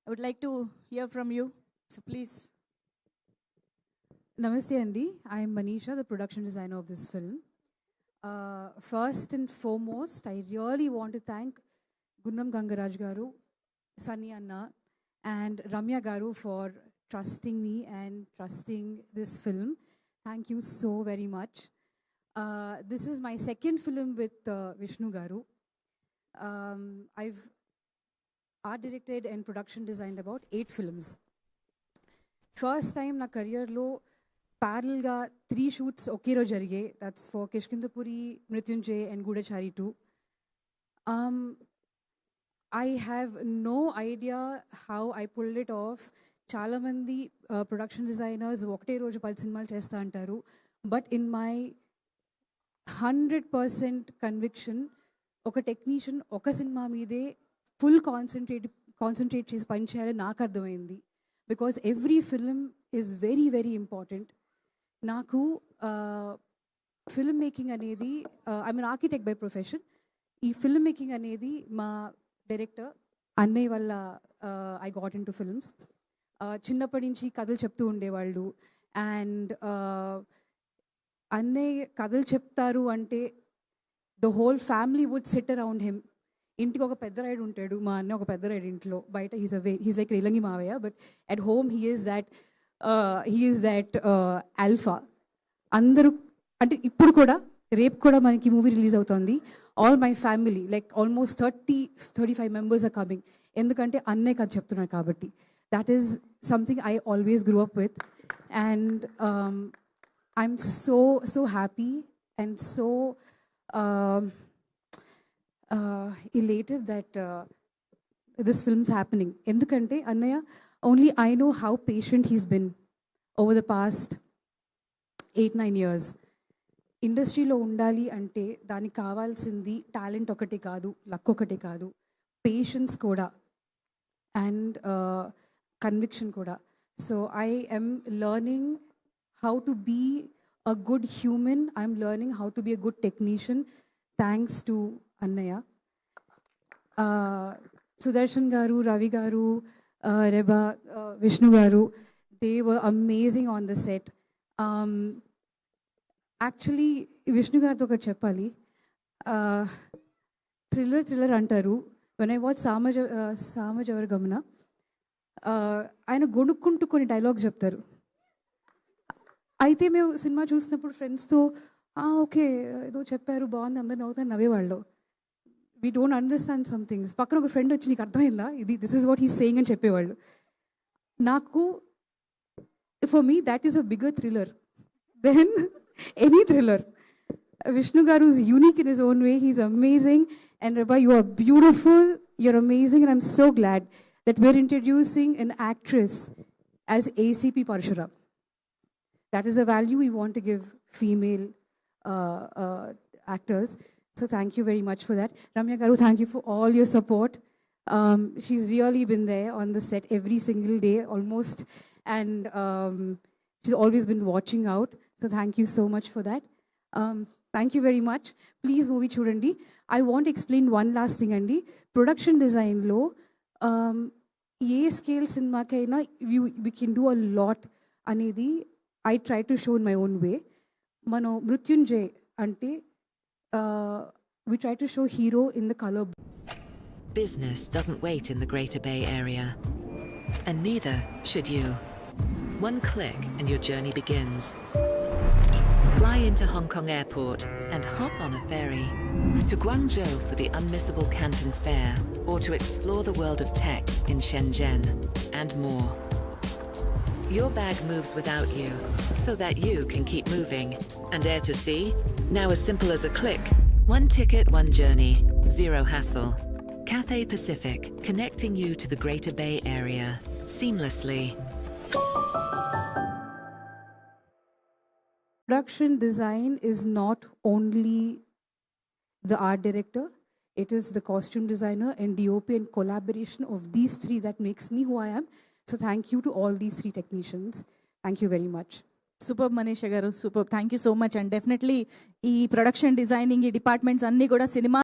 I would like to hear from you. So please. Namaste Andy, I am Manisha, the production designer of this film. First and foremost, I really want to thank Gunnam Gangaraj Garu, Sunny Anna, and Ramya Garu for trusting me and trusting this film. Thank you so very much. This is my second film with Vishnu Garu. I've art directed and production designed about 8 films. First time na career lo parallel ga 3 shoots okay ro jarige. That's for Kishkindapuri, Mrityunjay and Gudachari 2. I have no idea how I pulled it off. Chala mandi production designers ఒకటే రోజు 10 సినిమాలు చేస్తా అంటారు. But in my 100% conviction, ఒక technician ఒక cinema మీదే full concentrate చేసి పనిచేయాలని నాకు అర్థమైంది. Because every film is very very important. నాకు ఫిల్మ్ మేకింగ్ అనేది, I mean architect by profession. ఈ ఫిల్మ్ మేకింగ్ అనేది మా డైరెక్టర్ అన్నయ్య వల్ల I got in to films. చిన్నప్పటి నుంచి కథలు చెప్తూ ఉండేవాళ్ళు. అండ్ అన్నయ్య కథలు చెప్తారు అంటే the whole family would sit around him. ఇంటికి ఒక పెద్ద రైడ్ ఉంటాడు, మా అన్న ఒక పెద్ద రైడ్ ఇంట్లో. బయట హీస్ లైక్ రేలంగి మావయ్య, but at home he is that alpha. అందరూ అంటే ఇప్పుడు కూడా రేపు కూడా మనకి మూవీ రిలీజ్ అవుతుంది. All my family like almost 35 members are coming. ఎందుకంటే అన్నయ్య కథ చెప్తున్నాడు కాబట్టి. That is something I always grew up with. And I'm so happy and so elated that this film's happening. Endukante Annaya, only I know how patient he's been over the past 8-9 years. ఇండస్ట్రీలో ఉండాలి అంటే దానికి కావాల్సింది talent ఒకటే కాదు, luck ఒకటే కాదు, patience కూడా అండ్ కన్విక్షన్ కూడా. So I am learning how to be a good human. I'm learning how to be a good technician thanks to Annaya. Sudarshan Garu, Ravi Garu, Reba, Vishnu Garu, they were amazing on the set. Actually, Vishnu Garu to okati cheppali. Thriller antaru. When I watched Samajavar Gamana, ఆయన గొనుక్కుంటూ కొన్ని dialogues చెప్తారు. అయితే మేము cinema చూసినప్పుడు ఫ్రెండ్స్తో okay ఏదో చెప్పారు బాగుంది, అందరు నవ్వుతాను నవ్వేవాళ్ళు. We don't understand some things. పక్కన ఒక ఫ్రెండ్ వచ్చి నీకు అర్థమైందా this is what he's saying అని చెప్పేవాళ్ళు. నాకు for me that is a bigger thriller than any thriller. Vishnu Garu is unique in his own way. He's amazing. And Reba, you are beautiful. You're amazing. And I'm so glad that we're introducing an actress as ACP Parshuram. That is a value we want to give female actors. So thank you very much for that. Ramya Garu, thank you for all your support. She's really been there on the set every single day almost. And she's always been watching out. So thank you so much for that. Thank you very much. Please movie chudandi. I want to explain one last thing andi. Production design lo ఏ scale సినిమాకైనా we can do a lot అనేది I try to show in my own way. మనం మృత్యుంజయ్ అంటే we try to show hero in the color. Business doesn't wait in the Greater Bay Area, and neither should you. One click and your journey begins. Fly into Hong Kong Airport and hop on a ferry to Guangzhou for the unmissable Canton Fair, or to explore the world of tech in Shenzhen, and more. Your bag moves without you, so that you can keep moving. And Air to Sea? Now as simple as a click. One ticket, one journey. Zero hassle. Cathay Pacific, connecting you to the Greater Bay Area seamlessly. Production design is not only the art director, it is the costume designer and DOP and collaboration of these three that makes me who I am. So thank you to all these 3 technicians. Thank you very much. Superb Manisha Garu, superb. Thank you so much. And definitely ఈ production designing ఈ departments అన్నీ కూడా cinema